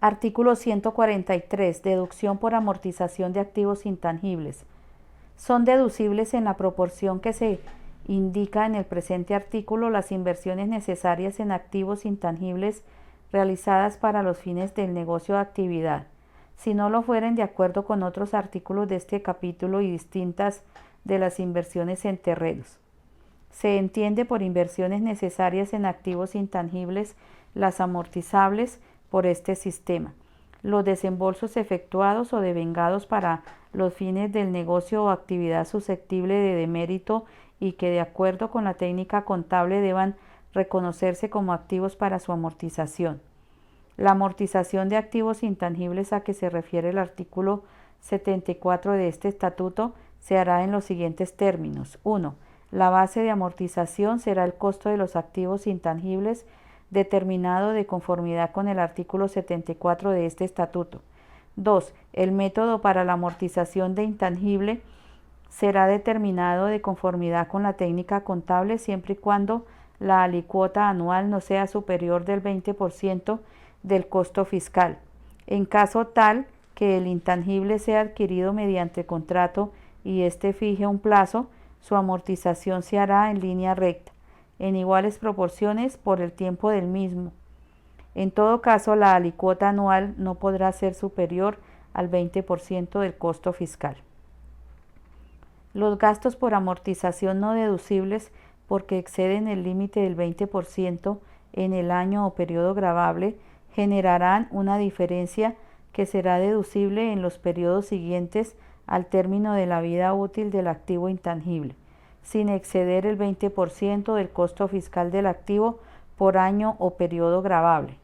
Artículo 143. Deducción por amortización de activos intangibles. Son deducibles en la proporción que se indica en el presente artículo las inversiones necesarias en activos intangibles realizadas para los fines del negocio de actividad, si no lo fueren de acuerdo con otros artículos de este capítulo y distintas de las inversiones en terrenos. Se entiende por inversiones necesarias en activos intangibles las amortizables por este sistema, los desembolsos efectuados o devengados para los fines del negocio o actividad susceptible de demérito y que de acuerdo con la técnica contable deban reconocerse como activos para su amortización. La amortización de activos intangibles a que se refiere el artículo 74 de este estatuto se hará en los siguientes términos. 1. La base de amortización será el costo de los activos intangibles determinado de conformidad con el artículo 74 de este estatuto. 2. El método para la amortización de intangible será determinado de conformidad con la técnica contable siempre y cuando la alicuota anual no sea superior del 20% del costo fiscal. En caso tal que el intangible sea adquirido mediante contrato y éste fije un plazo, su amortización se hará en línea recta, en iguales proporciones por el tiempo del mismo. En todo caso, la alicuota anual no podrá ser superior al 20% del costo fiscal. Los gastos por amortización no deducibles porque exceden el límite del 20% en el año o periodo gravable generarán una diferencia que será deducible en los periodos siguientes al término de la vida útil del activo intangible, sin exceder el 20% del costo fiscal del activo por año o periodo gravable.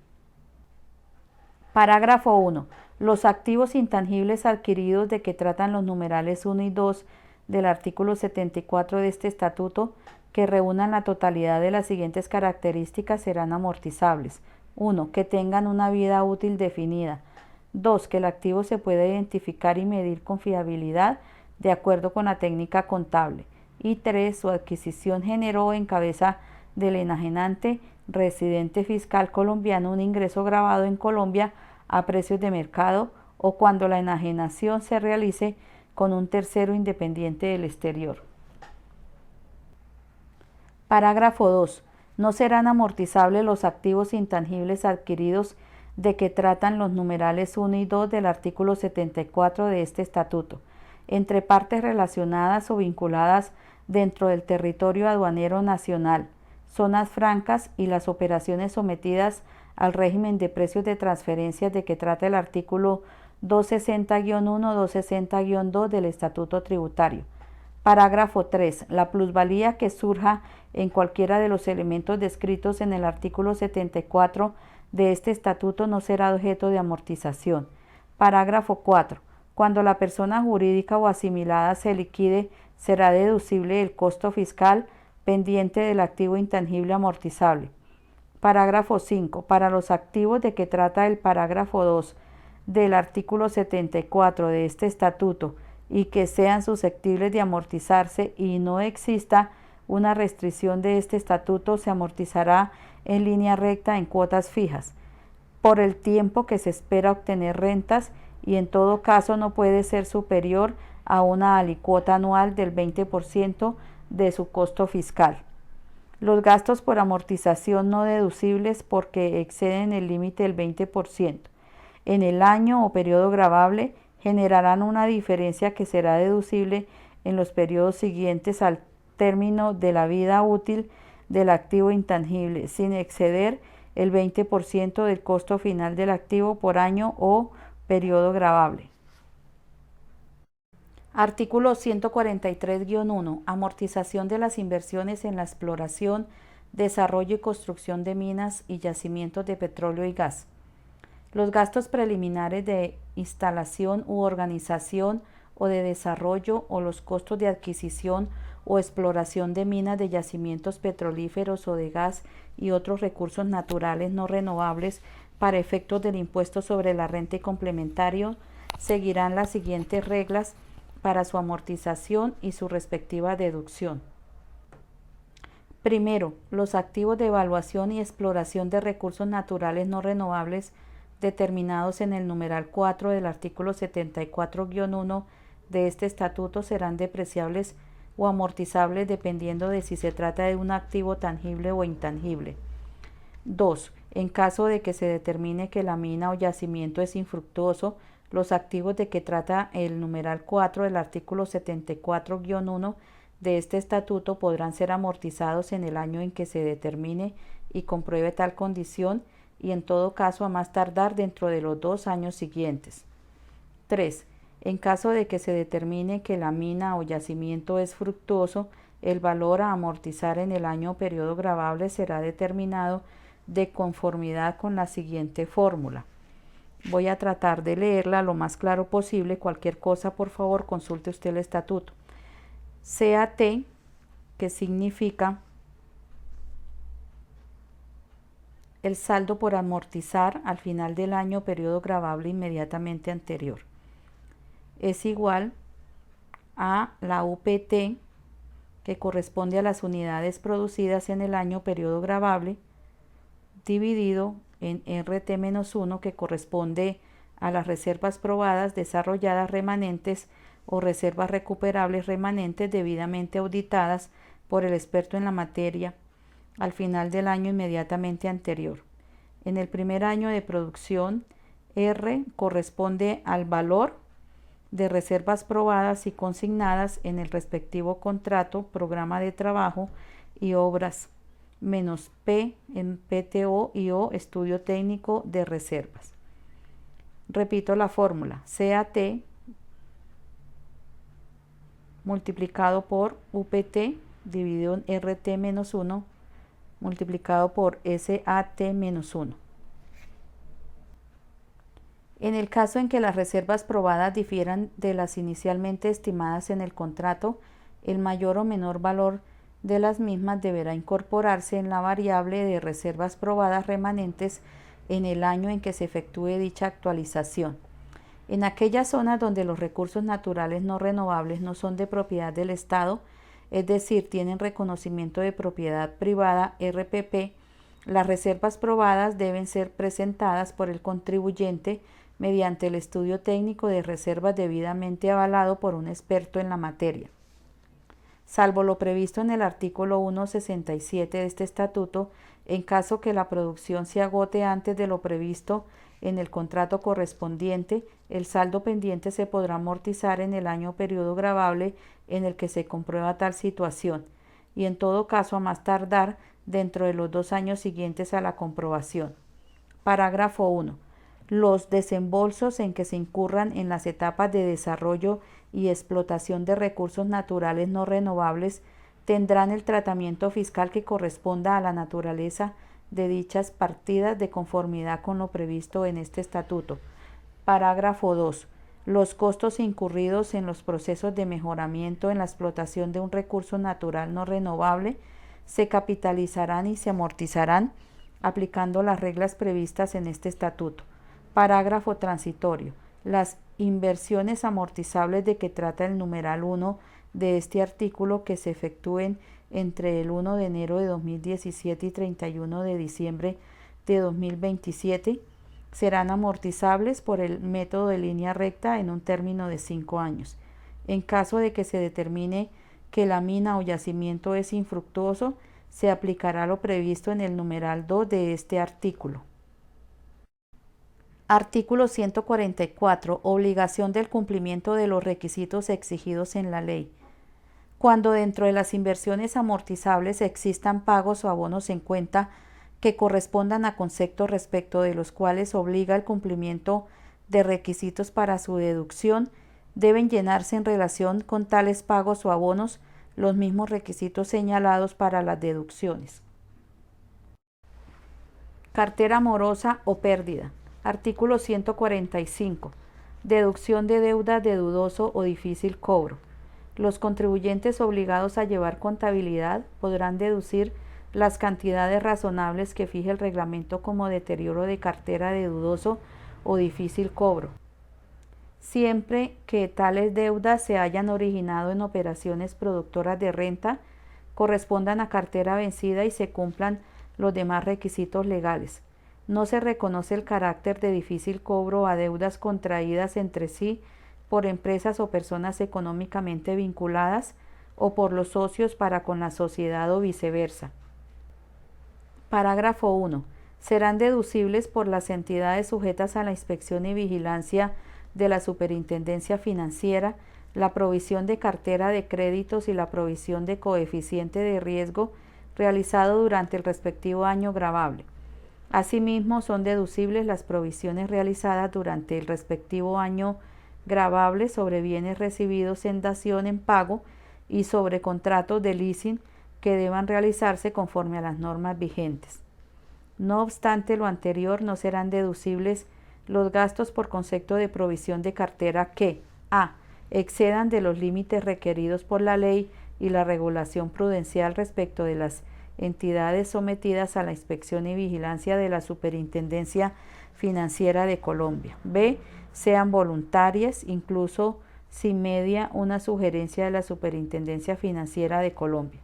Parágrafo 1. Los activos intangibles adquiridos de que tratan los numerales 1 y 2 del artículo 74 de este estatuto, que reúnan la totalidad de las siguientes características, serán amortizables. 1. Que tengan una vida útil definida. 2. Que el activo se pueda identificar y medir con fiabilidad de acuerdo con la técnica contable. Y 3. Su adquisición generó en cabeza del enajenante residente fiscal colombiano un ingreso grabado en Colombia a precios de mercado o cuando la enajenación se realice con un tercero independiente del exterior. Parágrafo 2. No serán amortizables los activos intangibles adquiridos de que tratan los numerales 1 y 2 del artículo 74 de este estatuto, entre partes relacionadas o vinculadas dentro del territorio aduanero nacional, zonas francas y las operaciones sometidas al régimen de precios de transferencias de que trata el artículo 260-1, 260-2 del Estatuto Tributario. Parágrafo 3. La plusvalía que surja en cualquiera de los elementos descritos en el artículo 74 de este estatuto no será objeto de amortización. Parágrafo 4. Cuando la persona jurídica o asimilada se liquide, será deducible el costo fiscal pendiente del activo intangible amortizable. Parágrafo 5. Para los activos de que trata el parágrafo 2 del artículo 74 de este estatuto y que sean susceptibles de amortizarse y no exista una restricción de este estatuto, se amortizará en línea recta en cuotas fijas por el tiempo que se espera obtener rentas y en todo caso no puede ser superior a una alicuota anual del 20% de su costo fiscal. Los gastos por amortización no deducibles porque exceden el límite del 20% en el año o periodo gravable generarán una diferencia que será deducible en los periodos siguientes al término de la vida útil del activo intangible, sin exceder el 20% del costo final del activo por año o periodo gravable. Artículo 143-1. Amortización de las inversiones en la exploración, desarrollo y construcción de minas y yacimientos de petróleo y gas. Los gastos preliminares de instalación u organización o de desarrollo o los costos de adquisición o exploración de minas de yacimientos petrolíferos o de gas y otros recursos naturales no renovables para efectos del impuesto sobre la renta y complementario seguirán las siguientes reglas para su amortización y su respectiva deducción. Primero, los activos de evaluación y exploración de recursos naturales no renovables determinados en el numeral 4 del artículo 74-1 de este estatuto serán depreciables o amortizables dependiendo de si se trata de un activo tangible o intangible. 2. En caso de que se determine que la mina o yacimiento es infructuoso, los activos de que trata el numeral 4 del artículo 74-1 de este estatuto podrán ser amortizados en el año en que se determine y compruebe tal condición y en todo caso a más tardar dentro de los 2 años siguientes. 3. En caso de que se determine que la mina o yacimiento es fructuoso, el valor a amortizar en el año o periodo gravable será determinado de conformidad con la siguiente fórmula. Voy a tratar de leerla lo más claro posible. Cualquier cosa, por favor, consulte usted el estatuto. CAT, que significa el saldo por amortizar al final del año o periodo gravable inmediatamente anterior, es igual a la UPT, que corresponde a las unidades producidas en el año o periodo gravable, dividido en RT-1, que corresponde a las reservas probadas, desarrolladas, remanentes o reservas recuperables remanentes debidamente auditadas por el experto en la materia al final del año inmediatamente anterior. En el primer año de producción, R corresponde al valor de reservas probadas y consignadas en el respectivo contrato, programa de trabajo y obras, menos P en PTO y O, estudio técnico de reservas. Repito la fórmula: CAT multiplicado por UPT dividido en RT-1 multiplicado por SAT-1. En el caso en que las reservas probadas difieran de las inicialmente estimadas en el contrato, el mayor o menor valor de las mismas deberá incorporarse en la variable de reservas probadas remanentes en el año en que se efectúe dicha actualización. En aquellas zonas donde los recursos naturales no renovables no son de propiedad del Estado, es decir, tienen reconocimiento de propiedad privada RPP, las reservas probadas deben ser presentadas por el contribuyente mediante el estudio técnico de reservas debidamente avalado por un experto en la materia. Salvo lo previsto en el artículo 167 de este estatuto, en caso que la producción se agote antes de lo previsto en el contrato correspondiente, el saldo pendiente se podrá amortizar en el año o periodo gravable en el que se comprueba tal situación, y en todo caso a más tardar dentro de los 2 años siguientes a la comprobación. Parágrafo 1. Los desembolsos en que se incurran en las etapas de desarrollo y explotación de recursos naturales no renovables tendrán el tratamiento fiscal que corresponda a la naturaleza de dichas partidas de conformidad con lo previsto en este estatuto. Parágrafo 2. Los costos incurridos en los procesos de mejoramiento en la explotación de un recurso natural no renovable se capitalizarán y se amortizarán aplicando las reglas previstas en este estatuto. Parágrafo transitorio. Las inversiones amortizables de que trata el numeral 1 de este artículo que se efectúen entre el 1 de enero de 2017 y 31 de diciembre de 2027 serán amortizables por el método de línea recta en un término de 5 años. En caso de que se determine que la mina o yacimiento es infructuoso, se aplicará lo previsto en el numeral 2 de este artículo. Artículo 144. Obligación del cumplimiento de los requisitos exigidos en la ley. Cuando dentro de las inversiones amortizables existan pagos o abonos en cuenta que correspondan a conceptos respecto de los cuales obliga el cumplimiento de requisitos para su deducción, deben llenarse en relación con tales pagos o abonos los mismos requisitos señalados para las deducciones. Cartera morosa o pérdida. Artículo 145. Deducción de deuda de dudoso o difícil cobro. Los contribuyentes obligados a llevar contabilidad podrán deducir las cantidades razonables que fije el reglamento como deterioro de cartera de dudoso o difícil cobro, siempre que tales deudas se hayan originado en operaciones productoras de renta, correspondan a cartera vencida y se cumplan los demás requisitos legales. No se reconoce el carácter de difícil cobro a deudas contraídas entre sí por empresas o personas económicamente vinculadas o por los socios para con la sociedad o viceversa. Parágrafo 1. Serán deducibles por las entidades sujetas a la inspección y vigilancia de la Superintendencia Financiera la provisión de cartera de créditos y la provisión de coeficiente de riesgo realizado durante el respectivo año gravable. Asimismo, son deducibles las provisiones realizadas durante el respectivo año gravable sobre bienes recibidos en dación en pago y sobre contratos de leasing que deban realizarse conforme a las normas vigentes. No obstante lo anterior, no serán deducibles los gastos por concepto de provisión de cartera que a. excedan de los límites requeridos por la ley y la regulación prudencial respecto de las entidades sometidas a la inspección y vigilancia de la Superintendencia Financiera de Colombia. B. Sean voluntarias, incluso si media una sugerencia de la Superintendencia Financiera de Colombia.